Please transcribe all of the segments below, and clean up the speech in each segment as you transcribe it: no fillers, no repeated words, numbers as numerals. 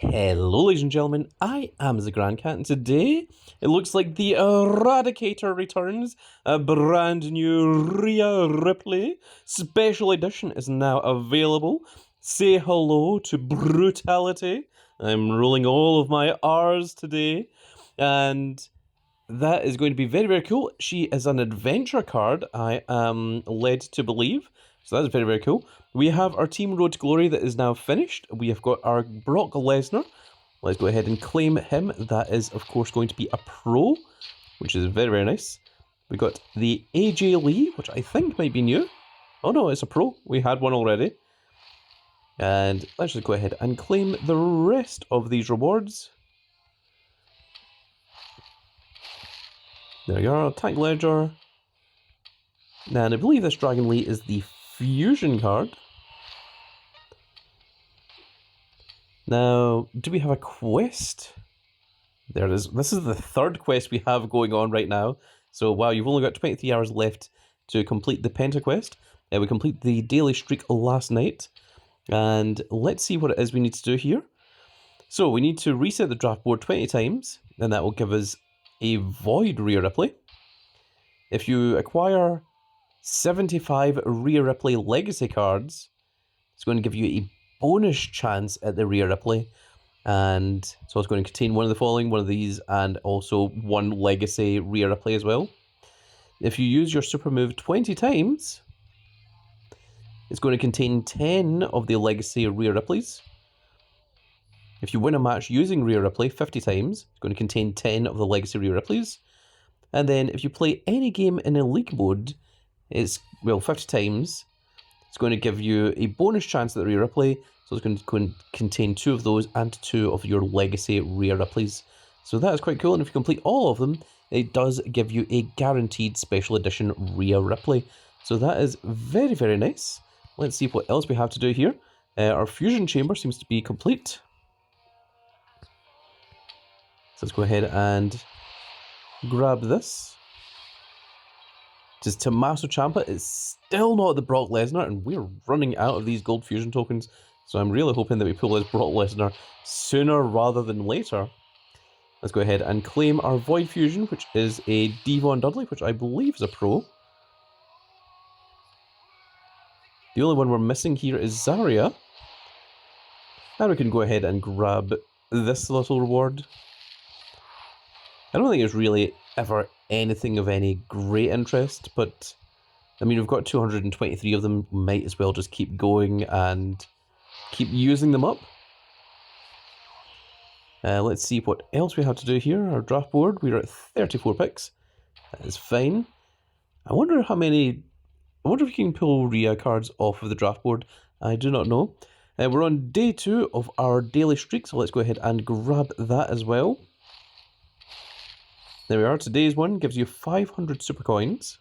Hello ladies and gentlemen, I am the Grand Cat, and today it looks like the Eradicator returns. A brand new Rhea Ripley special edition is now available. Say hello to brutality. I'm rolling all of my R's today, and that is going to be very, very cool. She is an adventure card, I am led to believe. So that's very, very cool. We have our Team Road to Glory that is now finished. We have got our Brock Lesnar. Let's go ahead and claim him. That is, of course, going to be a pro, which is very, very nice. We got the AJ Lee, which I think might be new. Oh no, it's a pro. We had one already. And let's just go ahead and claim the rest of these rewards. There we are, Tank Ledger. And I believe this Dragon Lee is the Fusion card. Now, do we have a quest? There it is. This is the third quest we have going on right now. So, wow, you've only got 23 hours left to complete the Penta quest. We completed the daily streak last night. And let's see what it is we need to do here. So, we need to reset the draft board 20 times. And that will give us a Void Rhea Ripley. If you acquire 75 Rhea Ripley legacy cards, it's going to give you a bonus chance at the Rhea Ripley, and so it's going to contain one of the following, one of these, and also one legacy Rhea Ripley as well. If you use your super move 20 times, it's going to contain 10 of the legacy Rhea Ripleys. If you win a match using Rhea Ripley 50 times, it's going to contain 10 of the legacy Rhea Ripleys. And then if you play any game in a league mode, it's, well, 50 times, it's going to give you a bonus chance at the Rhea Ripley, so it's going to contain 2 of those and 2 of your legacy Rhea Ripleys. So that is quite cool, and if you complete all of them, it does give you a guaranteed special edition Rhea Ripley. So that is very, very nice. Let's see what else we have to do here. Our fusion chamber seems to be complete. So let's go ahead and grab this. Just Tommaso Ciampa is still not the Brock Lesnar, and we're running out of these gold fusion tokens. So I'm really hoping that we pull this Brock Lesnar sooner rather than later. Let's go ahead and claim our Void Fusion, which is a Devon Dudley, which I believe is a pro. The only one we're missing here is Zarya. Now we can go ahead and grab this little reward. I don't think it's really ever anything of any great interest, but I mean, we've got 223 of them, might as well just keep going and keep using them up. Let's see what else we have to do here. Our draft board, we're at 34 picks. That is fine. I wonder if we can pull Rhea cards off of the draft board. I do not know. We're on day 2 of our daily streak, so let's go ahead and grab that as well. There we are, today's one gives you 500 super coins.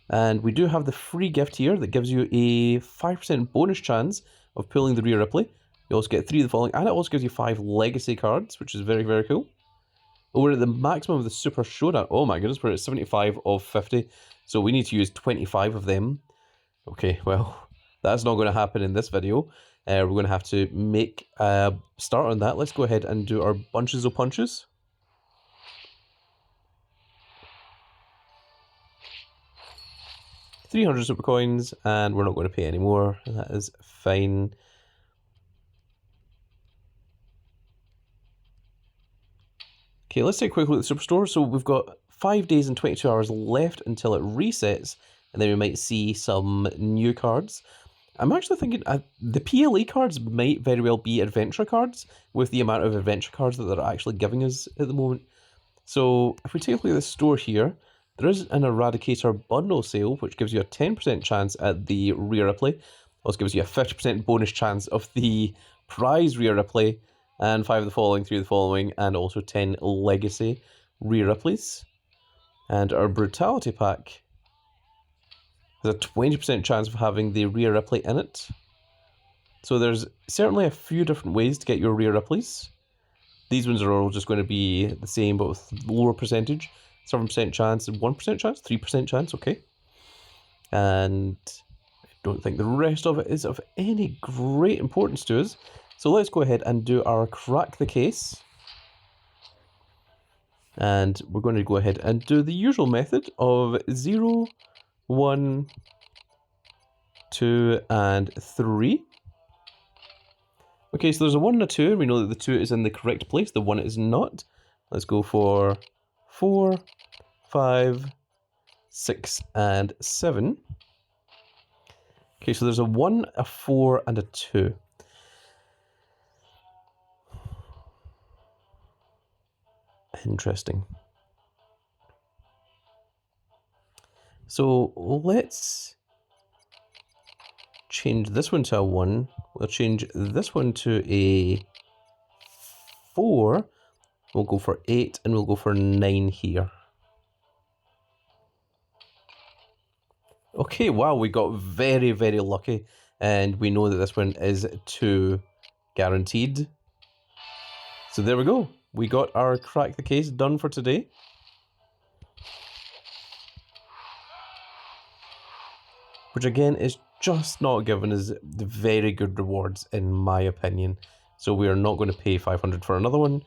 And we do have the free gift here that gives you a 5% bonus chance of pulling the Rhea Ripley. You also get 3 of the following, and it also gives you 5 legacy cards, which is very, very cool. We're at the maximum of the Super Showdown. Oh my goodness, we're at 75 of 50, so we need to use 25 of them. Okay, well, that's not going to happen in this video. We're going to have to make a start on that. Let's go ahead and do our bunches of punches. $300 super coins, and we're not going to pay any more. That is fine. Okay, let's take a quick look at the Superstore. So we've got 5 days and 22 hours left until it resets, and then we might see some new cards. I'm actually thinking the PLE cards might very well be adventure cards with the amount of adventure cards that they're actually giving us at the moment. So if we take a look at the store here, there is an Eradicator bundle sale, which gives you a 10% chance at the Rhea Ripley. Also gives you a 50% bonus chance of the prize Rhea Ripley, and 5 of the following, 3 of the following, and also 10 legacy Rhea Ripleys. And our Brutality pack has a 20% chance of having the Rhea Ripley in it. So there's certainly a few different ways to get your Rhea Ripleys. These ones are all just going to be the same, but with lower percentage. 7% chance, 1% chance, 3% chance, okay. And I don't think the rest of it is of any great importance to us. So let's go ahead and do our crack the case. And we're going to go ahead and do the usual method of 0, 1, 2, and 3. Okay, so there's a 1 and a 2, and we know that the 2 is in the correct place, the 1 is not. Let's go for 4, 5, 6, and 7. Okay, so there's a 1, a 4, and a 2. Interesting. So let's change this one to a 1. We'll change this one to a 4. We'll go for 8, and we'll go for 9 here. Okay, wow, we got very, very lucky. And we know that this one is 2 guaranteed. So there we go. We got our crack the case done for today. Which again is just not giving us the very good rewards in my opinion. So we are not going to pay 500 for another one.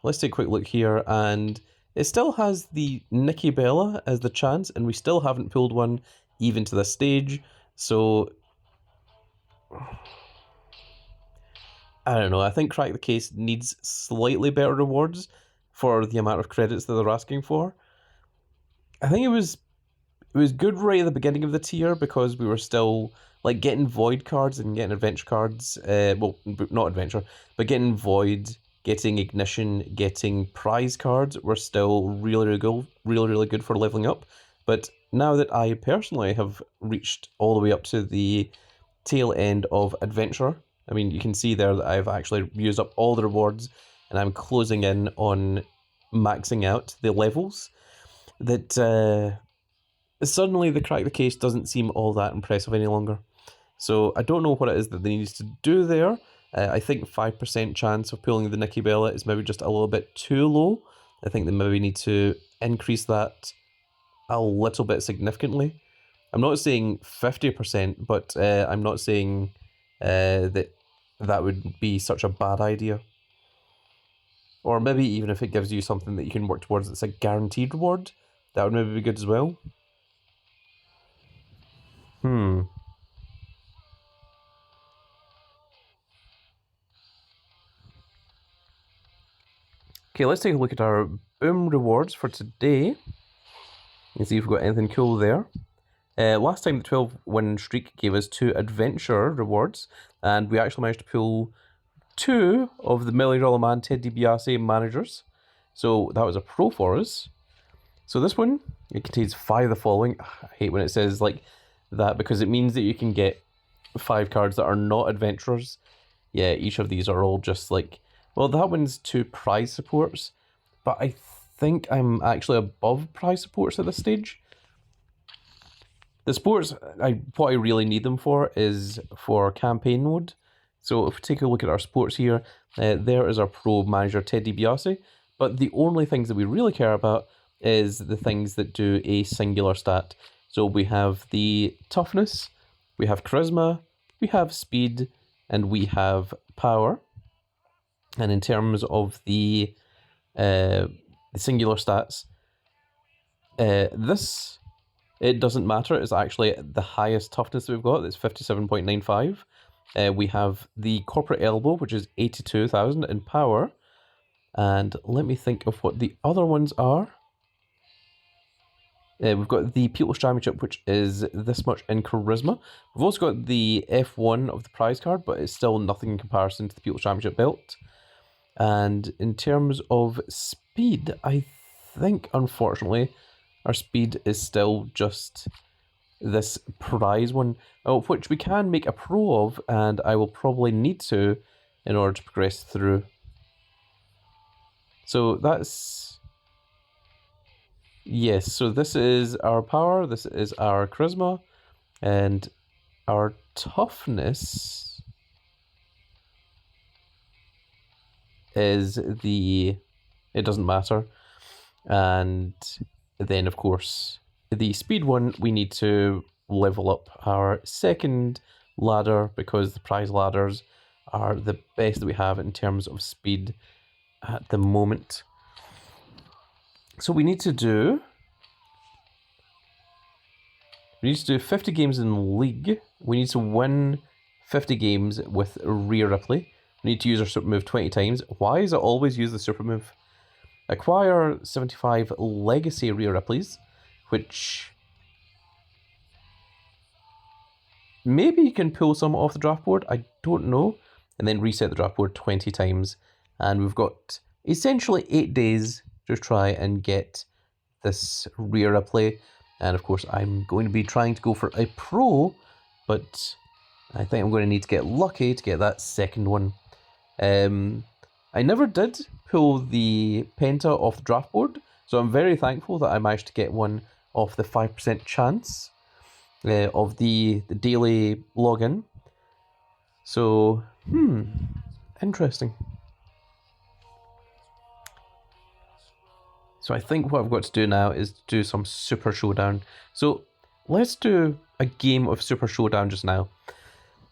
Let's take a quick look here, and it still has the Nikki Bella as the chance, and we still haven't pulled one even to this stage. So I don't know, I think Crack the Case needs slightly better rewards for the amount of credits that they're asking for. I think it was good right at the beginning of the tier because we were still like getting void cards and getting adventure cards. Well, not adventure, but getting void, getting ignition, getting prize cards were still really good for leveling up. But now that I personally have reached all the way up to the tail end of adventure, I mean, you can see there that I've actually used up all the rewards and I'm closing in on maxing out the levels, that suddenly the Crack the Case doesn't seem all that impressive any longer. So I don't know what it is that they need to do there. I think 5% chance of pulling the Nikki Bella is maybe just a little bit too low. I think they maybe need to increase that a little bit significantly. I'm not saying 50%, but I'm not saying that would be such a bad idea. Or maybe even if it gives you something that you can work towards that's a guaranteed reward, that would maybe be good as well. Okay, let's take a look at our boom rewards for today and see if we've got anything cool there. Last time the 12 win streak gave us 2 adventure rewards, and we actually managed to pull 2 of the $1 Million Man Ted DiBiase managers. So that was a pro for us. So this one, it contains 5 of the following. I hate when it says like that because it means that you can get 5 cards that are not adventurers. Yeah, each of these are all just like, well, that one's 2 prize supports, but I think I'm actually above prize supports at this stage. The sports, what I really need them for is for campaign mode. So if we take a look at our sports here, there is our pro manager Ted DiBiase, but the only things that we really care about is the things that do a singular stat. So we have the toughness, we have charisma, we have speed, and we have power. And in terms of the singular stats, this, it doesn't matter. It's actually the highest toughness that we've got. It's 57.95. We have the corporate elbow, which is 82,000 in power. And let me think of what the other ones are. We've got the People's Championship, which is this much in charisma. We've also got the F1 of the prize card, but it's still nothing in comparison to the People's Championship belt. And in terms of speed, I think, unfortunately, our speed is still just this prize one, which we can make a pro of, and I will probably need to in order to progress through. So that's... yes, so this is our power, this is our charisma, and our toughness is the... it doesn't matter. And then, of course, the speed one, we need to level up our second ladder because the prize ladders are the best that we have in terms of speed at the moment. So we need to do 50 games in League. We need to win 50 games with Rhea Ripley. We need to use our super move 20 times. Why is it always use the super move? Acquire 75 legacy Rhea Ripleys, which maybe you can pull some off the draft board, I don't know. And then reset the draft board 20 times. And we've got essentially 8 days to try and get this Rhea Ripley. And of course, I'm going to be trying to go for a pro, but I think I'm going to need to get lucky to get that second one. I never did pull the Penta off the draft board, so I'm very thankful that I managed to get one off the 5% chance of the daily login. So, interesting. So I think what I've got to do now is do some Super Showdown. So let's do a game of Super Showdown just now.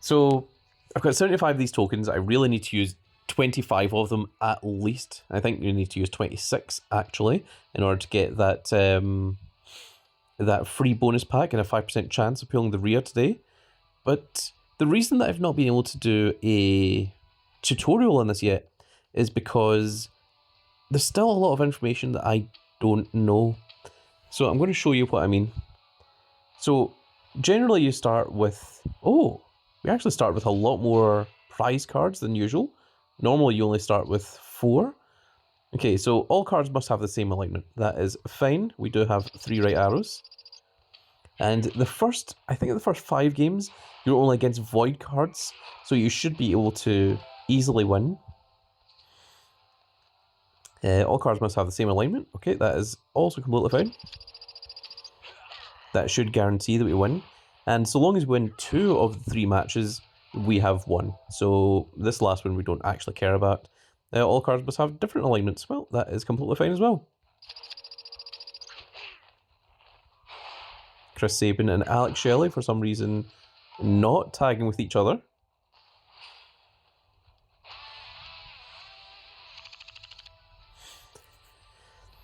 So I've got 75 of these tokens. I really need to use 25 of them at least. I think you need to use 26 actually in order to get that that free bonus pack and a 5% chance of pulling the Rhea today. But the reason that I've not been able to do a tutorial on this yet is because there's still a lot of information that I don't know. So I'm going to show you what I mean. So generally you start with, we actually start with a lot more prize cards than usual. Normally you only start with 4. Okay, so all cards must have the same alignment. That is fine. We do have 3 right arrows. And I think the first 5 games, you're only against void cards. So you should be able to easily win. All cards must have the same alignment. Okay, that is also completely fine. That should guarantee that we win. And so long as we win 2 of the 3 matches, we have won. So this last one we don't actually care about. All cards must have different alignments. Well, that is completely fine as well. Chris Sabin and Alex Shelley, for some reason, not tagging with each other.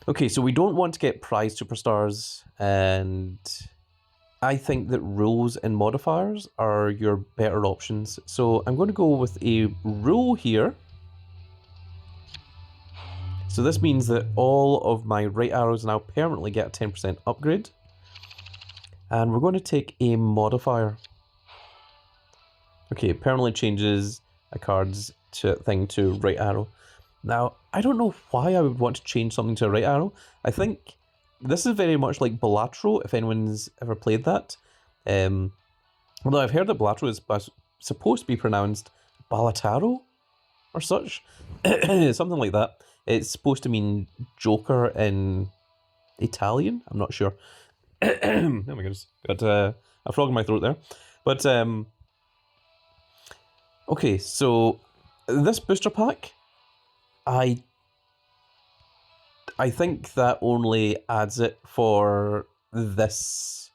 Okay, so we don't want to get prize superstars, and I think that rules and modifiers are your better options. So I'm going to go with a rule here. So this means that all of my right arrows now permanently get a 10% upgrade. And we're going to take a modifier. Okay, it permanently changes a card's thing to right arrow. Now, I don't know why I would want to change something to a right arrow. I think this is very much like Balatro, if anyone's ever played that. Although I've heard that Balatro is supposed to be pronounced Balataro or such. Something like that. It's supposed to mean Joker in Italian. I'm not sure. Oh my goodness. Got a frog in my throat there. But, okay, so this booster pack, I think that only adds it for this,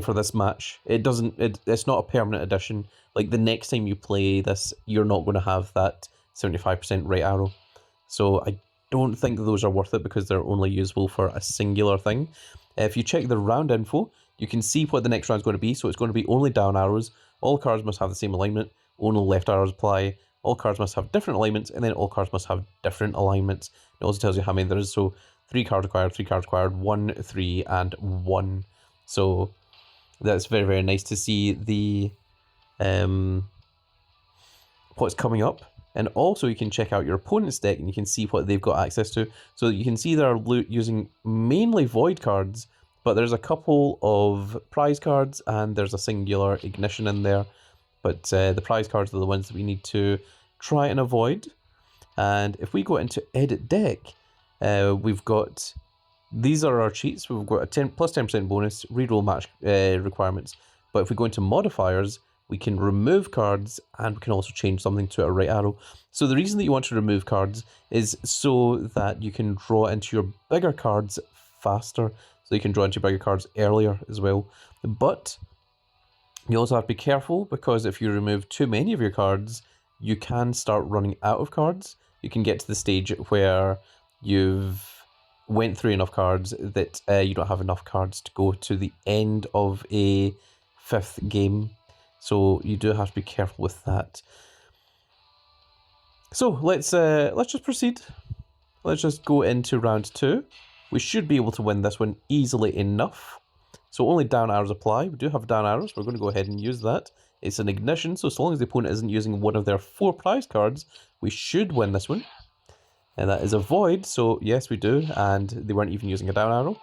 for this match. It doesn't, it's not a permanent addition. Like the next time you play this, you're not going to have that 75% right arrow. So I don't think that those are worth it because they're only usable for a singular thing. If you check the round info, you can see what the next round is going to be. So it's going to be only down arrows. All cards must have the same alignment. Only left arrows apply. All cards must have different alignments, and then all cards must have different alignments. It also tells you how many there is. So 3 cards required, 1, 3, and 1. So that's very, very nice to see the what's coming up. And also you can check out your opponent's deck and you can see what they've got access to. So you can see they're using mainly void cards, but there's a couple of prize cards and there's a singular ignition in there. But the prize cards are the ones that we need to try and avoid. And if we go into edit deck, we've got, these are our cheats. We've got a +10% bonus, reroll match requirements. But if we go into modifiers, we can remove cards and we can also change something to a right arrow. So the reason that you want to remove cards is so that you can draw into your bigger cards faster. So so you can draw into your bigger cards earlier as well. But you also have to be careful, because if you remove too many of your cards, you can start running out of cards. You can get to the stage where you've went through enough cards that you don't have enough cards to go to the end of a 5th game. So you do have to be careful with that. So let's just proceed. Let's just go into round 2. We should be able to win this one easily enough. So only down arrows apply. We do have down arrows. We're going to go ahead and use that. It's an ignition, so long as the opponent isn't using one of their 4 prize cards, we should win this one. And that is a void, so yes, we do, and they weren't even using a down arrow.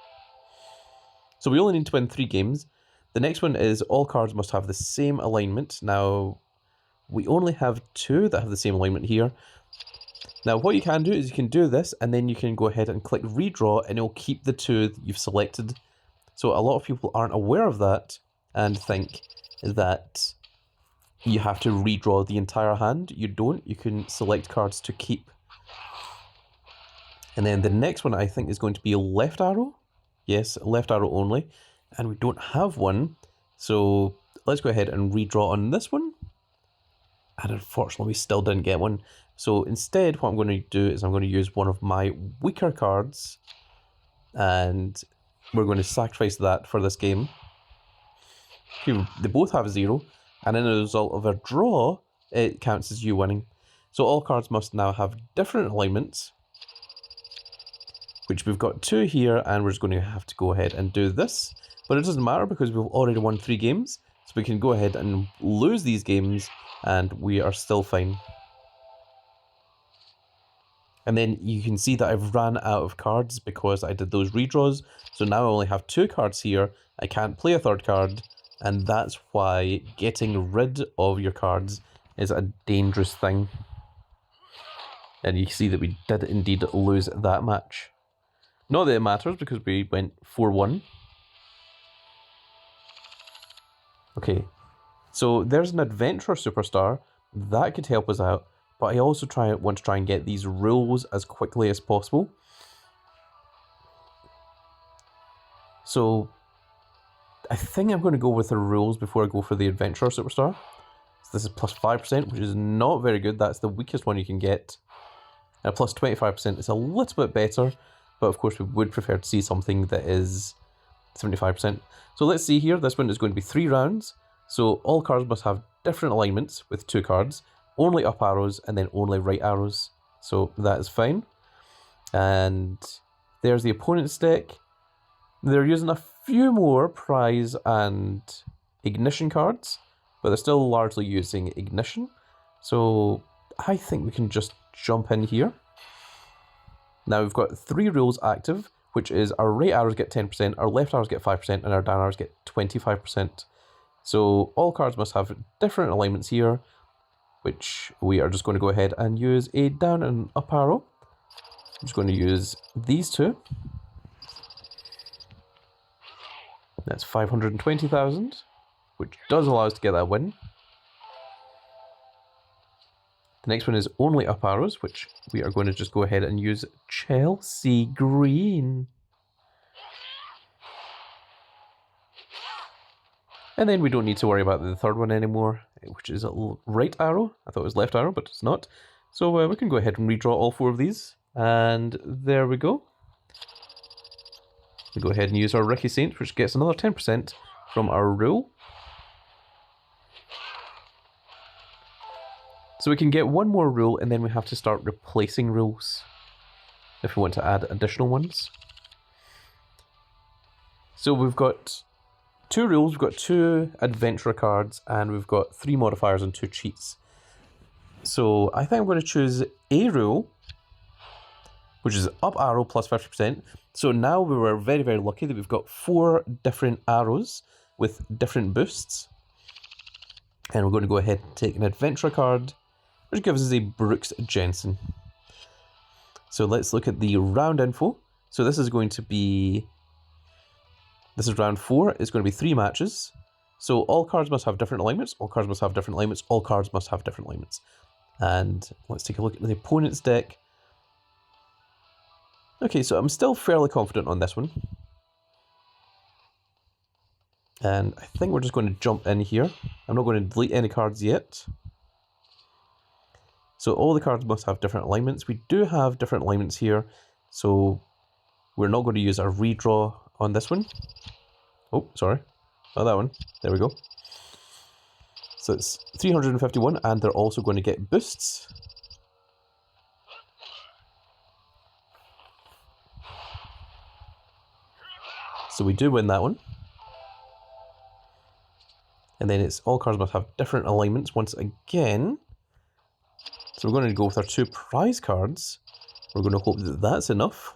So we only need to win 3 games. The next one is all cards must have the same alignment. Now, we only have 2 that have the same alignment here. Now, what you can do is you can do this, and then you can go ahead and click redraw, and it'll keep the 2 that you've selected. So a lot of people aren't aware of that, and think that you have to redraw the entire hand. You don't. You can select cards to keep. And then the next one I think is going to be left arrow. Yes, left arrow only. And we don't have one. So let's go ahead and redraw on this one. And unfortunately we still didn't get one. So instead what I'm going to do is I'm going to use one of my weaker cards. And we're going to sacrifice that for this game. They both have 0. And in the result of a draw, it counts as you winning. So all cards must now have different alignments, which we've got 2 here, and we're just going to have to go ahead and do this. But it doesn't matter because we've already won 3 games, so we can go ahead and lose these games, and we are still fine. And then you can see that I've ran out of cards because I did those redraws, so now I only have 2 cards here. I can't play a 3rd card. And that's why getting rid of your cards is a dangerous thing. And you see that we did indeed lose that match. Not that it matters because we went 4-1. Okay, so there's an Adventurer Superstar. That could help us out. But I also want to try and get these rules as quickly as possible. So I think I'm going to go with the rules before I go for the Adventurer Superstar. So this is plus 5%, which is not very good. That's the weakest one you can get. And plus 25% is a little bit better, but of course we would prefer to see something that is 75%. So let's see here. This one is going to be 3 rounds. So all cards must have different alignments with 2 cards. Only up arrows and then only right arrows. So that is fine. And there's the opponent's deck. They're using a few more prize and ignition cards, but they're still largely using ignition. So I think we can just jump in here. Now we've got 3 rules active, which is our right arrows get 10%, our left arrows get 5%, and our down arrows get 25%. So all cards must have different alignments here, which we are just going to go ahead and use a down and up arrow. I'm just going to use these 2. That's 520,000, which does allow us to get that win. The next one is only up arrows, which we are going to just go ahead and use Chelsea Green. And then we don't need to worry about the 3rd one anymore, which is a right arrow. I thought it was left arrow, but it's not. So we can go ahead and redraw all 4 of these. And there we go. We go ahead and use our Ricky Saint, which gets another 10% from our rule. So we can get one more rule, and then we have to start replacing rules if we want to add additional ones. So we've got 2 rules, we've got 2 adventurer cards, and we've got 3 modifiers and 2 cheats. So I think I'm going to choose a rule, which is up arrow plus 50%. So now we were very, very lucky that we've got 4 different arrows with different boosts. And we're going to go ahead and take an adventurer card, which gives us a Brooks Jensen. So let's look at the round info. So this is going to be... This is round 4. It's going to be 3 matches. So all cards must have different alignments. All cards must have different alignments. All cards must have different alignments. And let's take a look at the opponent's deck. Okay, so I'm still fairly confident on this one. And I think we're just going to jump in here. I'm not going to delete any cards yet. So all the cards must have different alignments. We do have different alignments here, so we're not going to use our redraw on this one. Oh, sorry. Not that one. There we go. So it's 351, and they're also going to get boosts. So we do win that one. And then it's all cards must have different alignments once again. So we're going to go with our 2 prize cards. We're going to hope that that's enough.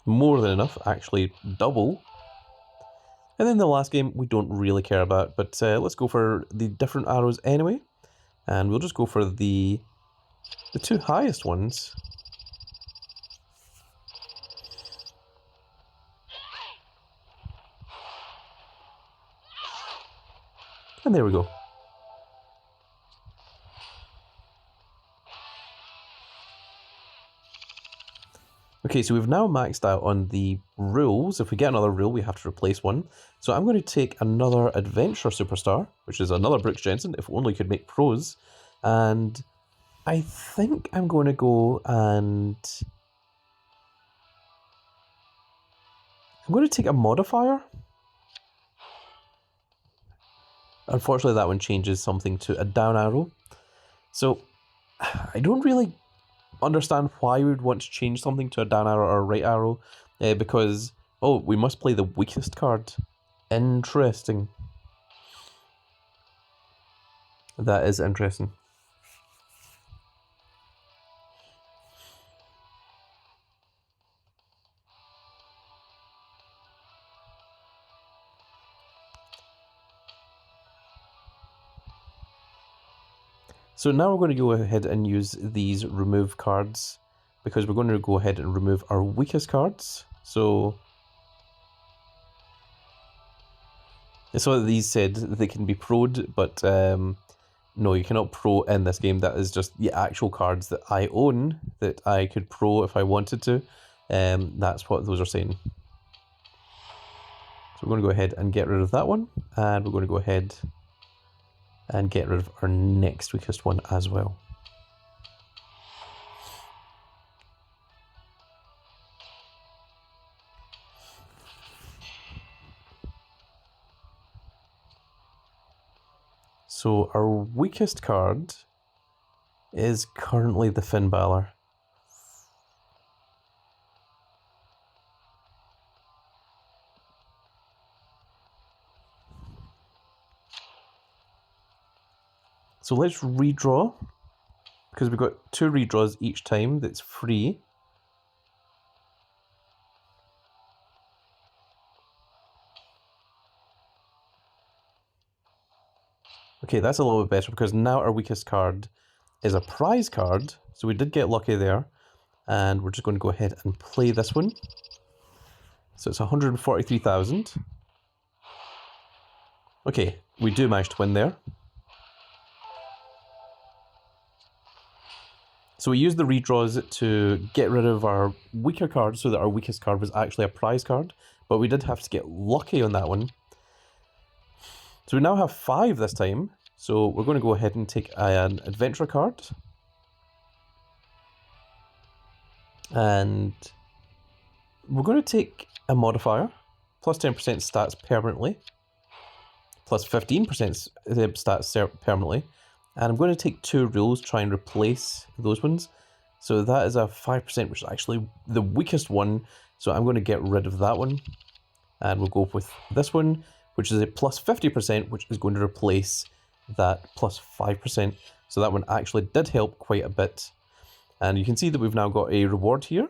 More than enough, actually double. And then the last game we don't really care about, but let's go for the different arrows anyway. And we'll just go for the 2 highest ones. And there we go. Okay, so we've now maxed out on the rules. If we get another rule, we have to replace one. So I'm going to take another Adventure Superstar, which is another Brooks Jensen, if only could make pros. And I think I'm going to go and... I'm going to take a modifier. Unfortunately, that one changes something to a down arrow. So, I don't really understand why we would want to change something to a down arrow or a right arrow. Because, oh, we must play the weakest card. Interesting. That is interesting. So now we're going to go ahead and use these remove cards, because we're going to go ahead and remove our weakest cards. So these said they can be pro'd, but no, you cannot pro in this game. That is just the actual cards that I own that I could pro if I wanted to. That's what those are saying. So we're going to go ahead and get rid of that one, and we're going to go ahead and get rid of our next weakest one as well. So our weakest card is currently the Finn Balor. So let's redraw, because we've got 2 redraws each time that's free. Okay, that's a little bit better, because now our weakest card is a prize card, so we did get lucky there, and we're just going to go ahead and play this one. So it's 143,000. Okay, we do manage to win there. So we used the redraws to get rid of our weaker card so that our weakest card was actually a prize card, but we did have to get lucky on that one. So we now have 5 this time, so we're going to go ahead and take an adventure card. And we're going to take a modifier, plus 10% stats permanently, plus 15% stats permanently. And I'm going to take 2 rules, try and replace those ones. So that is a 5%, which is actually the weakest one. So I'm going to get rid of that one. And we'll go with this one, which is a plus 50%, which is going to replace that plus 5%. So that one actually did help quite a bit. And you can see that we've now got a reward here.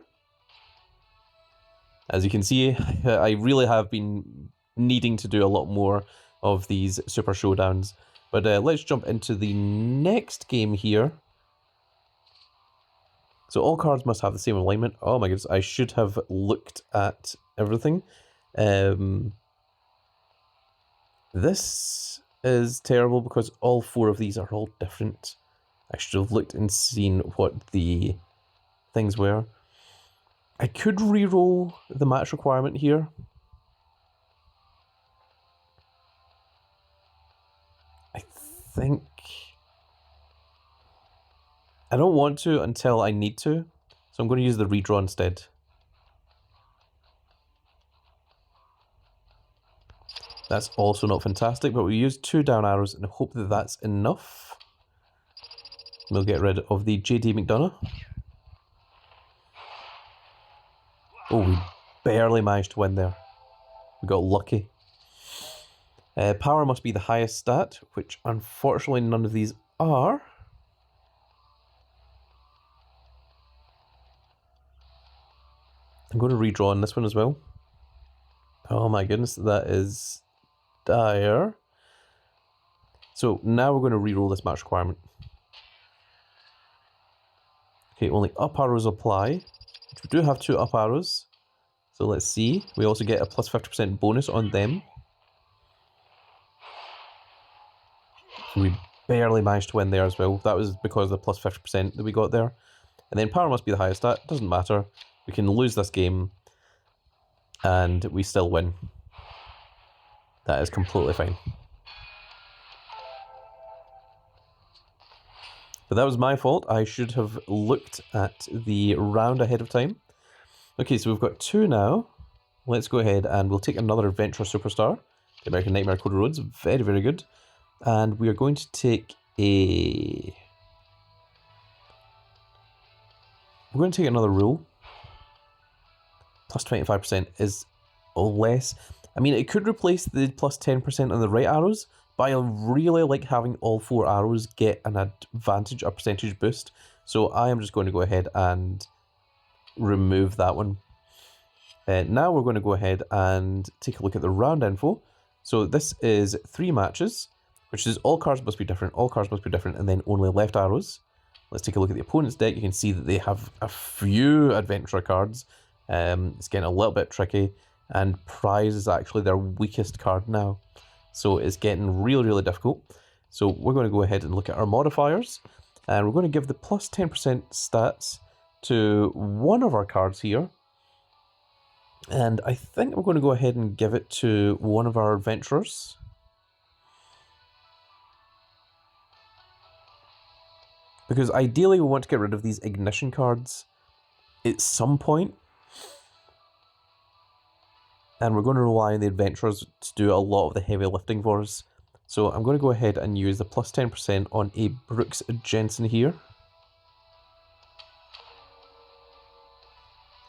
As you can see, I really have been needing to do a lot more of these Super Showdowns. But let's jump into the next game here. So all cards must have the same alignment. Oh my goodness, I should have looked at everything. This is terrible because all 4 of these are all different. I should have looked and seen what the things were. I could reroll the match requirement here. I think... I don't want to until I need to, so I'm going to use the redraw instead. That's also not fantastic, but we use 2 down arrows and hope that that's enough. We'll get rid of the JD McDonough. Oh, we barely managed to win there. We got lucky. Power must be the highest stat, which unfortunately none of these are. I'm going to redraw on this one as well. Oh my goodness, that is dire. So now we're going to reroll this match requirement. Okay, only up arrows apply. We do have 2 up arrows. So let's see. We also get a plus 50% bonus on them. So we barely managed to win there as well. That was because of the plus 50% that we got there. And then power must be the highest stat. Doesn't matter. We can lose this game and we still win. That is completely fine. But that was my fault. I should have looked at the round ahead of time. Okay, so we've got 2 now. Let's go ahead and we'll take another Adventure Superstar. The American Nightmare Cody Rhodes. Very, very good. And we are going to take a... We're going to take another rule. Plus 25% is less. I mean, it could replace the plus 10% on the right arrows, but I really like having all 4 arrows get an advantage, a percentage boost. So I am just going to go ahead and remove that one. Now we're going to go ahead and take a look at the round info. So this is 3 matches, which is all cards must be different, all cards must be different, and then only left arrows. Let's take a look at the opponent's deck. You can see that they have a few adventurer cards. It's getting a little bit tricky, and Prize is actually their weakest card now. So it's getting really, really difficult. So we're going to go ahead and look at our modifiers, and we're going to give the plus 10% stats to one of our cards here. And I think we're going to go ahead and give it to one of our adventurers. Because ideally we want to get rid of these ignition cards at some point. And we're going to rely on the adventurers to do a lot of the heavy lifting for us. So I'm going to go ahead and use the plus 10% on a Brooks Jensen here.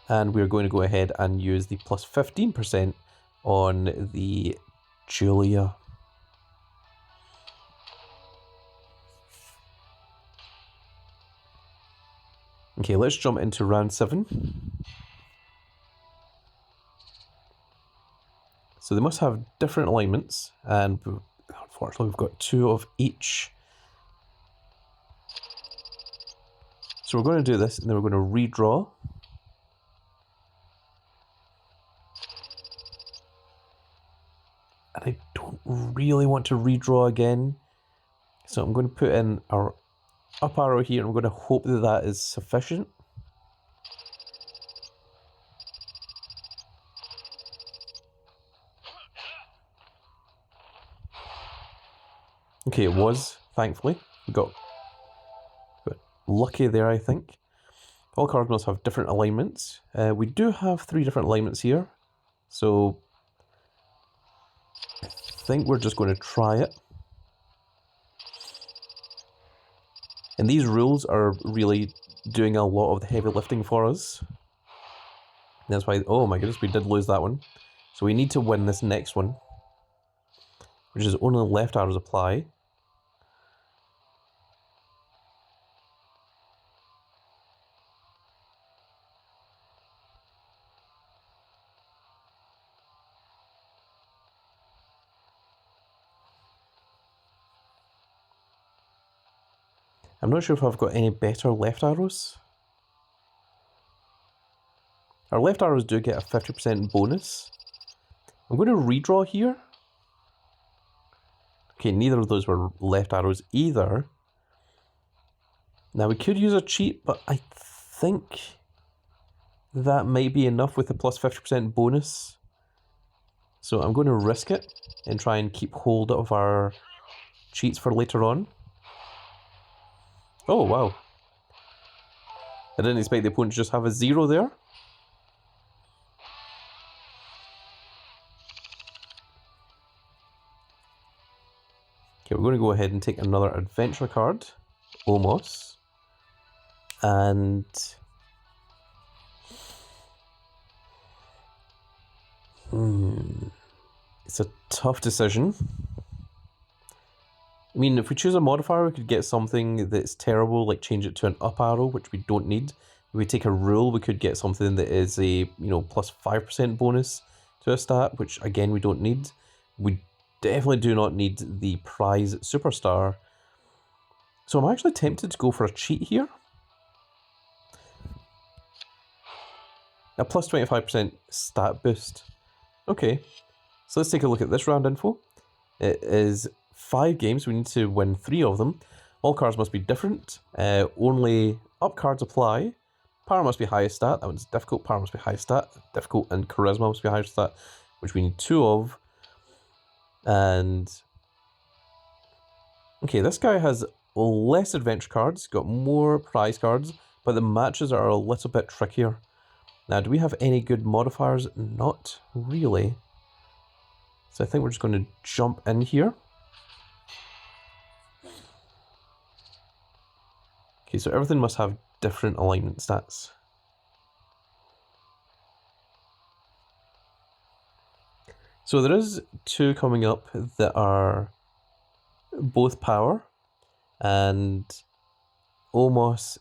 And we're going to go ahead and use the plus 15% on the Julia. Okay, let's jump into round 7. So they must have different alignments, and unfortunately we've got 2 of each. So we're going to do this, and then we're going to redraw. And I don't really want to redraw again. So I'm going to put in our up arrow here, and I'm going to hope that that is sufficient. Okay, it was, thankfully. We got lucky there, I think. All cards must have different alignments. We do have 3 different alignments here, so I think we're just going to try it. And these rules are really doing a lot of the heavy lifting for us. That's why, oh my goodness, we did lose that one. So we need to win this next one, which is only left arrows apply. I'm not sure if I've got any better left arrows. Our left arrows do get a 50% bonus. I'm going to redraw here. Okay, neither of those were left arrows either. Now we could use a cheat, but I think that might be enough with the plus 50% bonus. So I'm going to risk it and try and keep hold of our cheats for later on. Oh, wow. I didn't expect the opponent to just have a 0 there. Okay, we're going to go ahead and take another adventure card. Omos. And... it's a tough decision. I mean, if we choose a modifier, we could get something that's terrible, like change it to an up arrow, which we don't need. If we take a rule, we could get something that is a, you know, plus 5% bonus to a stat, which again, we don't need. We definitely do not need the prize superstar. So I'm actually tempted to go for a cheat here. A plus 25% stat boost. Okay, so let's take a look at this round info. It is 5 games, we need to win 3 of them. All cards must be different. Only up cards apply. Power must be highest stat, that one's difficult. Power must be highest stat, difficult, and charisma must be highest stat, which we need 2 of. And okay, this guy has less adventure cards, got more prize cards, but the matches are a little bit trickier. Now, do we have any good modifiers? Not really. So I think we're just going to jump in here. Okay, so everything must have different alignment stats. So there is 2 coming up that are both power, and Omos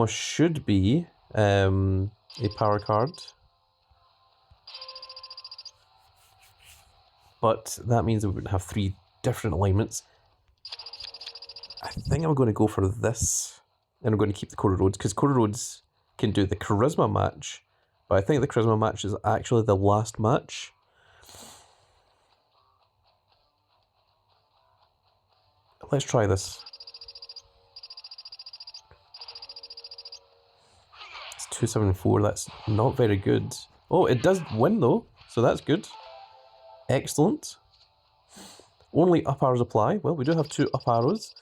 should be a power card. But that means we would have 3 different alignments. I think I'm going to go for this, and I'm going to keep the Code Roads, because Code Roads can do the charisma match, but I think the charisma match is actually the last match. Let's try this. It's 274, that's not very good. Oh, it does win though, so that's good. Excellent. Only up arrows apply. Well, we do have 2 up arrows,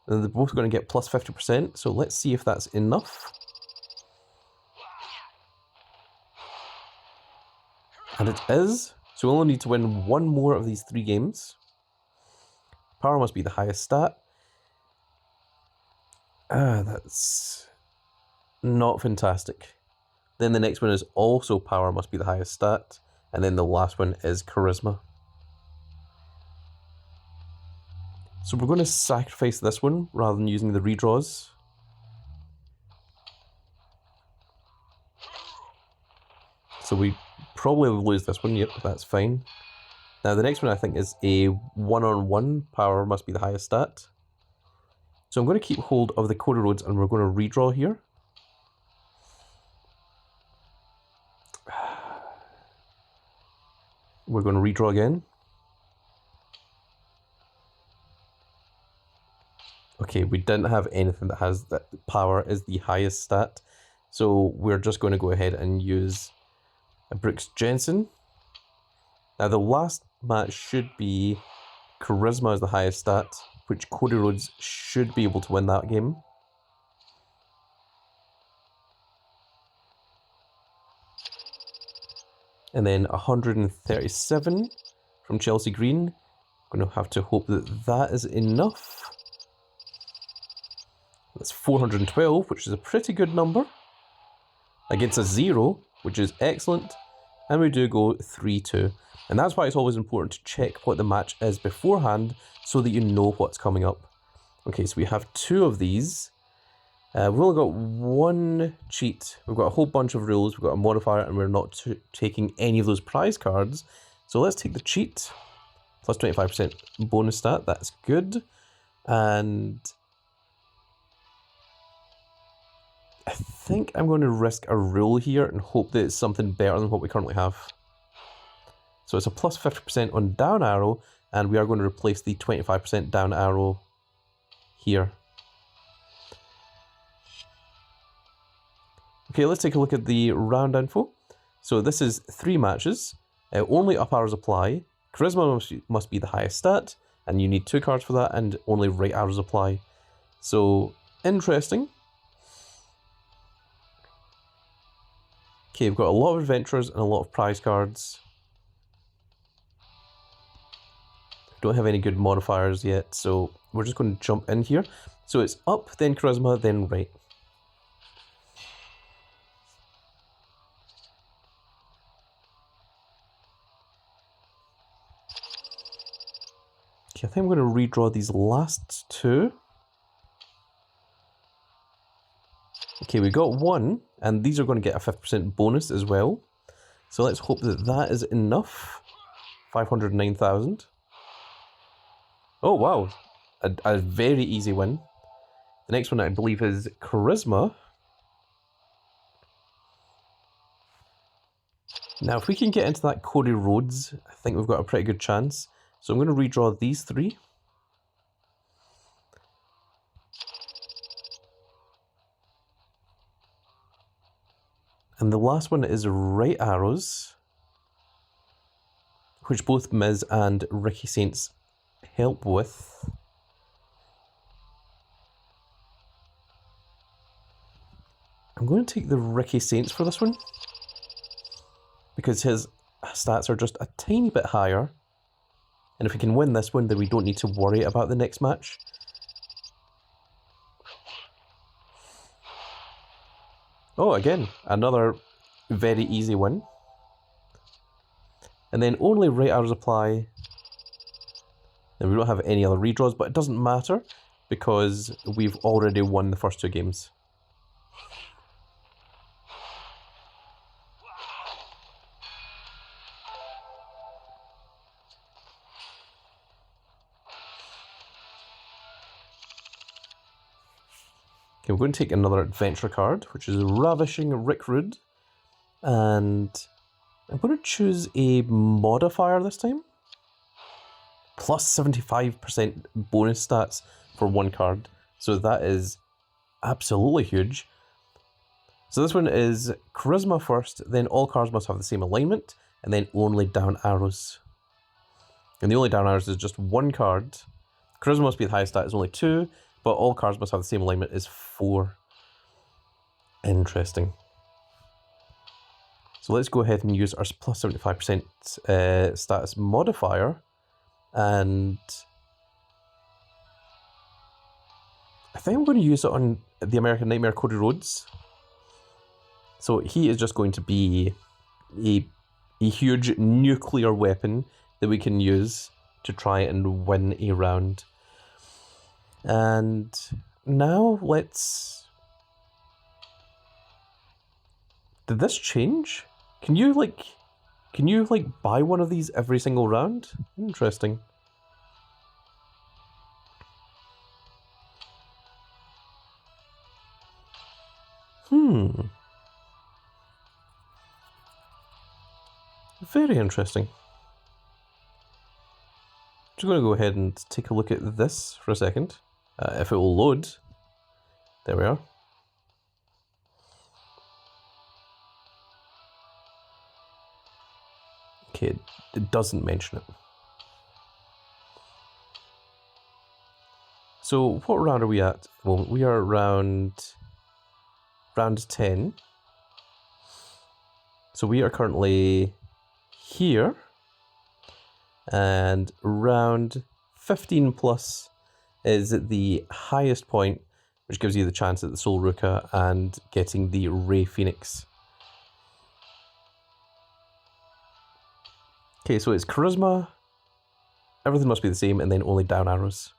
and they're both going to get plus 50%, so let's see if that's enough. And it is, so we only need to win 1 more of these 3 games. Power must be the highest stat. That's not fantastic. Then the next one is also power must be the highest stat, and then the last one is charisma. So we're going to sacrifice this one rather than using the redraws. So we probably will lose this one, yep, that's fine. Now the next one I think is a one-on-one, power must be the highest stat. So I'm going to keep hold of the Code Roads and we're going to redraw here. We're going to redraw again. Okay, we didn't have anything that has that power is the highest stat. So we're just going to go ahead and use a Brooks Jensen. Now the last match should be charisma as the highest stat, which Cody Rhodes should be able to win that game. And then 137 from Chelsea Green. Going to have to hope that that is enough. That's 412, which is a pretty good number. Against a 0, which is excellent. And we do go 3-2. And that's why it's always important to check what the match is beforehand so that you know what's coming up. Okay, so we have 2 of these. We've only got 1 cheat. We've got a whole bunch of rules. We've got a modifier and we're not taking any of those prize cards. So let's take the cheat. Plus 25% bonus stat. That's good. And I think I'm going to risk a rule here and hope that it's something better than what we currently have. So it's a plus 50% on down arrow, and we are going to replace the 25% down arrow here. Okay, let's take a look at the round info. So this is 3 matches. Only up arrows apply. Charisma must be the highest stat, and you need 2 cards for that, and only right arrows apply. So, interesting. Okay, we've got a lot of adventures and a lot of prize cards. Don't have any good modifiers yet, so we're just going to jump in here. So it's up, then charisma, then right. Okay, I think I'm going to redraw these last 2. Okay, we got 1, and these are going to get a 50% bonus as well. So let's hope that that is enough. 509,000. Oh, wow. A very easy win. The next one I believe is Charisma. Now, if we can get into that Cody Rhodes, I think we've got a pretty good chance. So I'm going to redraw these 3. And the last one is right arrows, which both Miz and Ricky Saints help with. I'm going to take the Ricky Saints for this one, because his stats are just a tiny bit higher. And if we can win this one, then we don't need to worry about the next match. Oh, again, another very easy win. And then only right arrows apply. And we don't have any other redraws, but it doesn't matter because we've already won the first 2 games. Okay, we're going to take another adventure card, which is Ravishing Rick Rude. And I'm going to choose a modifier this time. Plus 75% bonus stats for 1 card. So that is absolutely huge. So this one is Charisma first, then all cards must have the same alignment, and then only down arrows. And the only down arrows is just 1 card. Charisma must be the highest stat, is only 2, but all cards must have the same alignment, is 4. Interesting. So let's go ahead and use our plus 75% status modifier, and I think I'm going to use it on the American Nightmare Cody Rhodes. So he is just going to be a huge nuclear weapon that we can use to try and win a round. And now let's... Did this change? Can you buy one of these every single round? Interesting. Very interesting. Just going to go ahead and take a look at this for a second. If it will load. There we are. Okay, it doesn't mention it. So what round are we at the moment? We are round 10. So we are currently here. And round 15 plus is the highest point, which gives you the chance at the Soul Ruka and getting the Ray Phoenix. Okay, so it's Charisma, everything must be the same, and then only down arrows.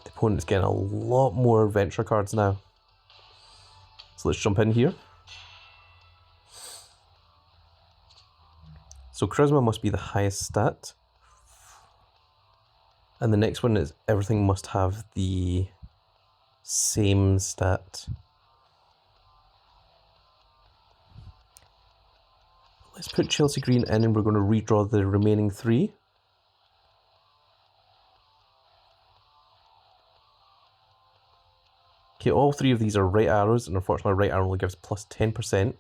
The opponent's getting a lot more adventure cards now. So let's jump in here. So Charisma must be the highest stat. And the next one is everything must have the same stat. Let's put Chelsea Green in and we're going to redraw the remaining 3. Okay, all three of these are right arrows, and unfortunately right arrow only gives plus 10%,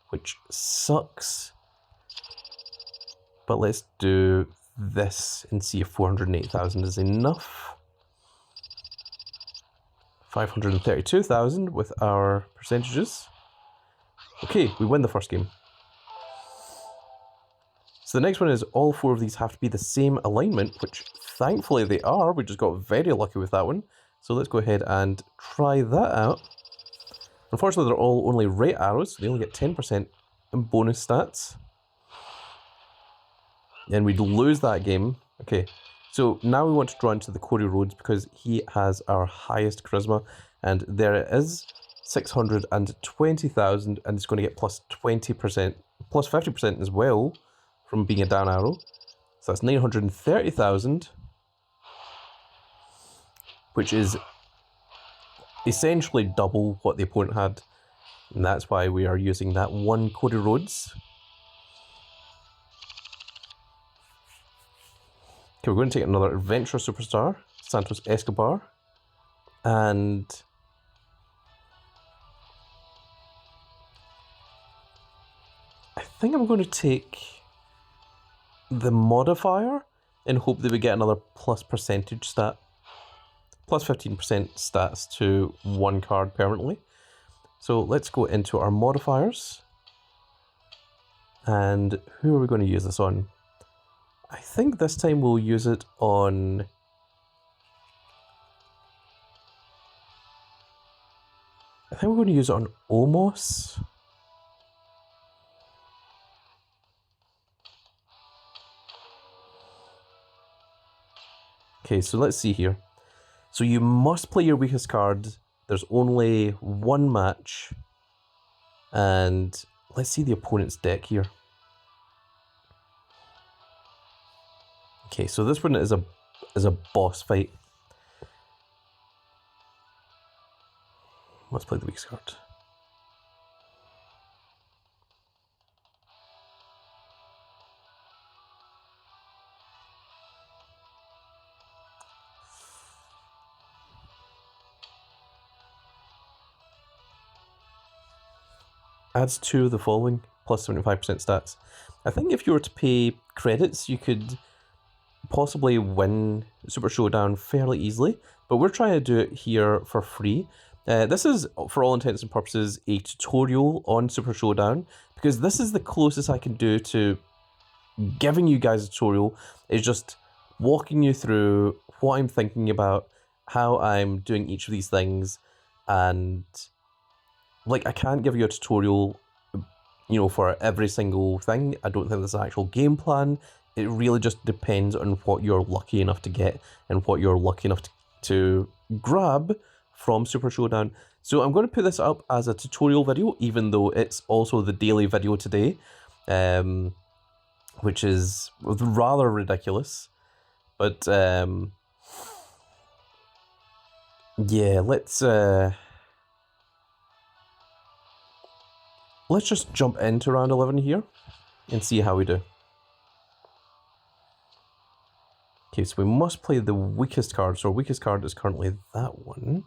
which sucks. But let's do this and see if 408,000 is enough. 532,000 with our percentages. Okay, we win the first game. So the next one is all four of these have to be the same alignment, which thankfully they are. We just got very lucky with that one. So let's go ahead and try that out. Unfortunately, they're all only right arrows, so they only get 10% in bonus stats. And we'd lose that game. Okay, so now we want to draw into the Cody Rhodes because he has our highest charisma. And there it is, 620,000, and it's going to get plus 20%, plus 50% as well from being a down arrow. So that's 930,000, which is essentially double what the opponent had. And that's why we are using that one Cody Rhodes. Okay, we're going to take another adventure superstar, Santos Escobar. And I think I'm going to take the modifier and hope that we get another plus percentage stat. Plus 15% stats to one card permanently. So let's go into our modifiers. And who are we going to use this on? I think this time we'll use it on... I think we're going to use it on Omos. Okay, so let's see here. So you must play your weakest card. There's only one match. And let's see the opponent's deck here. Okay, so this one is a boss fight. Let's play the weakest card. Adds to the following, plus 75% stats. I think if you were to pay credits, you could possibly win Super Showdown fairly easily, but we're trying to do it here for free. This is, for all intents and purposes, a tutorial on Super Showdown, because this is the closest I can do to giving you guys a tutorial, is just walking you through what I'm thinking about, how I'm doing each of these things, and like, I can't give you a tutorial, you know, for every single thing. I don't think there's an actual game plan. It really just depends on what you're lucky enough to get and what you're lucky enough to grab from Super Showdown. So I'm going to put this up as a tutorial video, even though it's also the daily video today, which is rather ridiculous. But yeah, let's just jump into round 11 here and see how we do. Okay, so we must play the weakest card. So our weakest card is currently that one.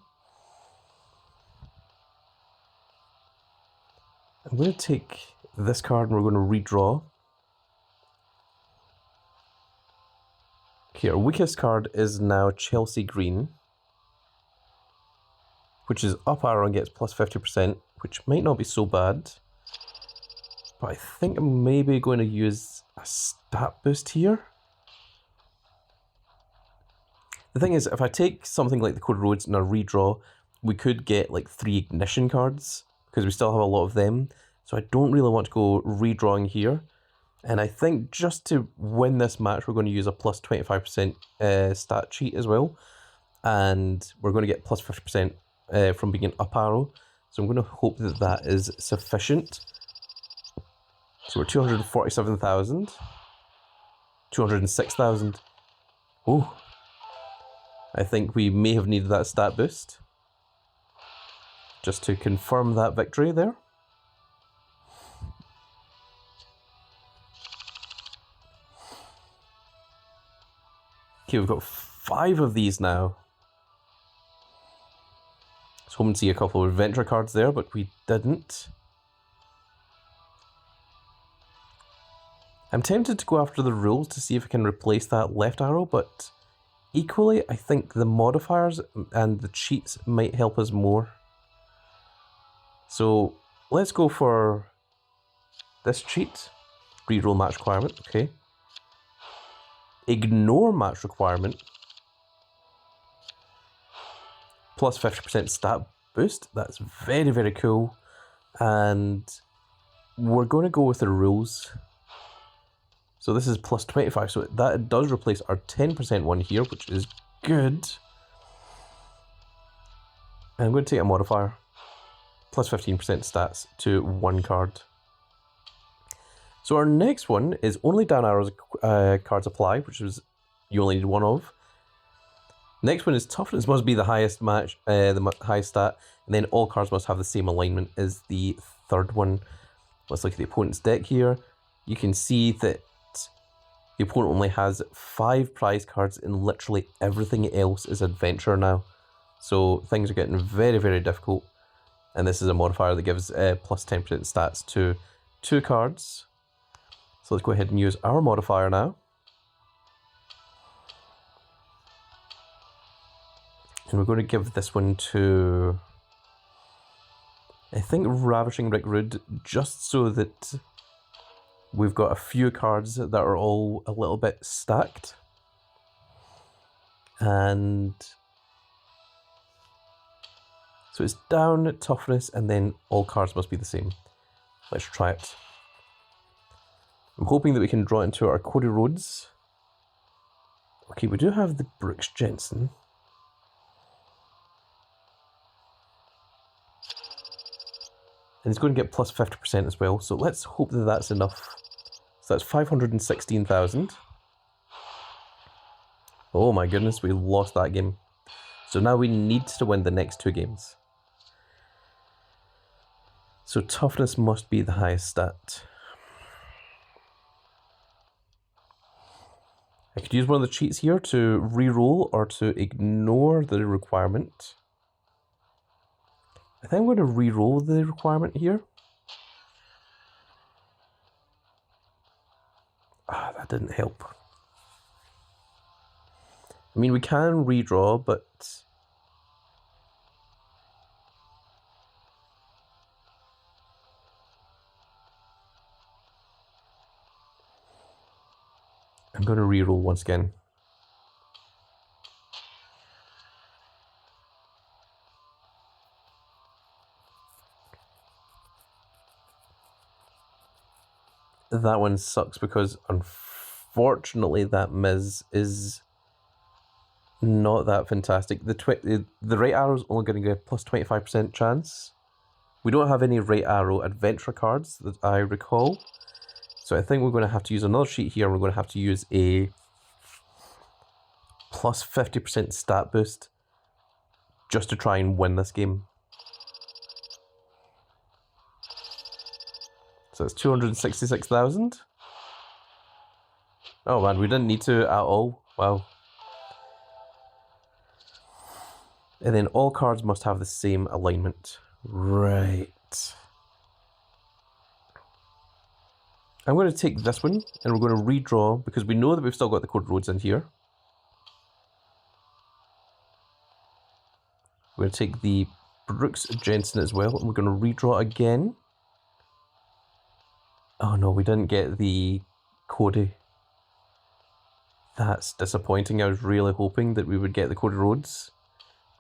I'm going to take this card and we're going to redraw. Okay, our weakest card is now Chelsea Green, which is up arrow and gets plus 50%, which might not be so bad. But I think I'm maybe going to use a stat boost here. The thing is, if I take something like the Cody Rhodes and a redraw, we could get like 3 ignition cards, because we still have a lot of them. So I don't really want to go redrawing here. And I think just to win this match, we're going to use a plus 25% stat cheat as well. And we're going to get plus 50% from being an up arrow. So I'm going to hope that that is sufficient. So we're 247,000. 206,000. Oh. I think we may have needed that stat boost. Just to confirm that victory there. Okay, we've got 5 of these now. was hoping to see a couple of adventure cards there, but we didn't. I'm tempted to go after the rules to see if I can replace that left arrow, but equally, I think the modifiers and the cheats might help us more. So let's go for this cheat. Reroll match requirement, okay. Ignore match requirement. Plus 50% stat boost. That's very, very cool. And we're going to go with the rules. So this is plus 25, so that does replace our 10% one here, which is good. And I'm going to take a modifier. Plus 15% stats to one card. So our next one is only down arrows cards apply, which is you only need one of. Next one is toughness must be the highest match, the highest stat, and then all cards must have the same alignment as the third one. Let's look at the opponent's deck here. You can see that the opponent only has 5 prize cards and literally everything else is adventure now. So things are getting very, very difficult. And this is a modifier that gives plus 10% stats to 2 cards. So let's go ahead and use our modifier now. And we're going to give this one to, I think, Ravishing Rick Rude, just so that we've got a few cards that are all a little bit stacked. And so it's down, toughness, and then all cards must be the same. Let's try it. I'm hoping that we can draw into our Cody Rhodes. Okay, we do have the Brooks Jensen. And he's going to get plus 50% as well, so let's hope that that's enough. So that's 516,000. Oh my goodness, we lost that game. So now we need to win the next 2 games. So toughness must be the highest stat. I could use one of the cheats here to re-roll or to ignore the requirement. I think I'm going to re-roll the requirement here. Ah, that didn't help. I mean, we can redraw, but I'm going to re-roll once again. That one sucks because unfortunately that Miz is not that fantastic. The right arrow is only going to get plus 25% chance. We don't have any right arrow adventure cards that I recall. So I think we're going to have to use another sheet here. We're going to have to use a plus 50% stat boost just to try and win this game. So it's 266,000. Oh man, we didn't need to at all. Wow. And then all cards must have the same alignment. Right. I'm going to take this one and we're going to redraw because we know that we've still got the Code Roads in here. We're going to take the Brooks Jensen as well and we're going to redraw again. Oh no, we didn't get the Cody. That's disappointing. I was really hoping that we would get the Cody Rhodes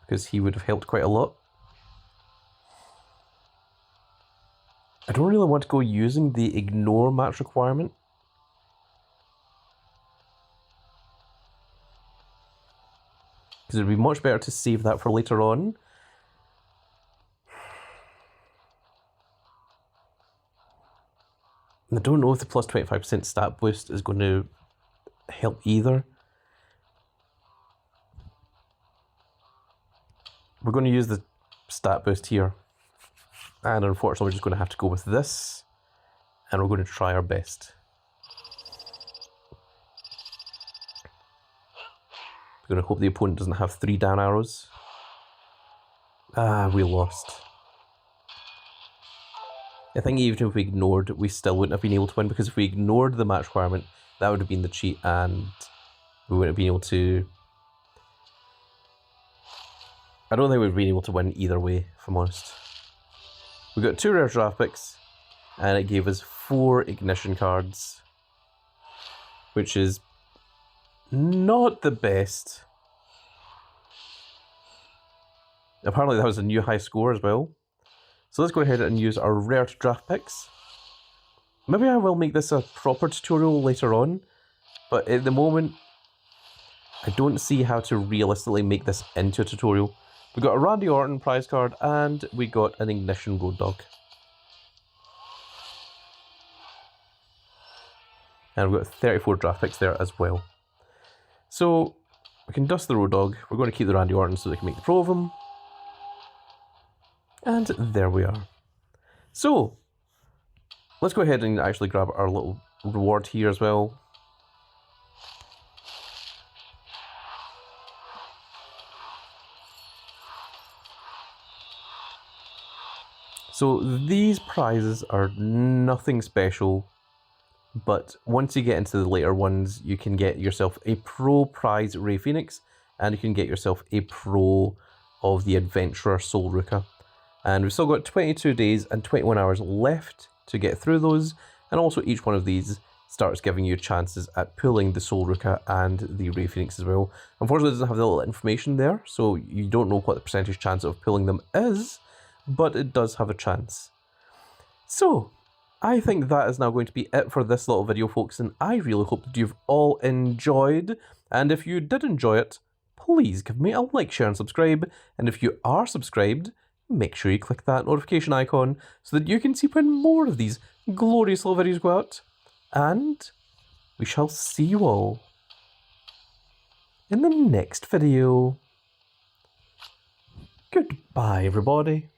because he would have helped quite a lot. I don't really want to go using the ignore match requirement. Because it would be much better to save that for later on. And I don't know if the plus 25% stat boost is going to help either. We're going to use the stat boost here. And unfortunately, we're just going to have to go with this. And we're going to try our best. We're going to hope the opponent doesn't have 3 down arrows. Ah, we lost. I think even if we ignored, we still wouldn't have been able to win, because if we ignored the match requirement, that would have been the cheat, and we wouldn't have been able to... I don't think we'd been able to win either way, if I'm honest. We got 2 rare draft picks, and it gave us 4 ignition cards, which is not the best. Apparently that was a new high score as well. So let's go ahead and use our rare draft picks. Maybe I will make this a proper tutorial later on, but at the moment, I don't see how to realistically make this into a tutorial. We got a Randy Orton prize card, and we got an Ignition Road Dogg. And we've got 34 draft picks there as well. So, we can dust the Road Dogg. We're going to keep the Randy Orton so they can make the pro of him. And there we are. So, let's go ahead and actually grab our little reward here as well. So these prizes are nothing special, but once you get into the later ones, you can get yourself a pro prize Rey Fenix, and you can get yourself a pro of the Adventurer Soul Ruka. And we've still got 22 days and 21 hours left to get through those, and also each one of these starts giving you chances at pulling the Soul Ruka and the Rey Fenix as well. Unfortunately, it doesn't have the little information there, so you don't know what the percentage chance of pulling them is, but it does have a chance. So, I think that is now going to be it for this little video, folks, and I really hope that you've all enjoyed, and if you did enjoy it, please give me a like, share, and subscribe, and if you are subscribed, make sure you click that notification icon so that you can see when more of these glorious little videos go out, and we shall see you all in the next video. Goodbye, everybody.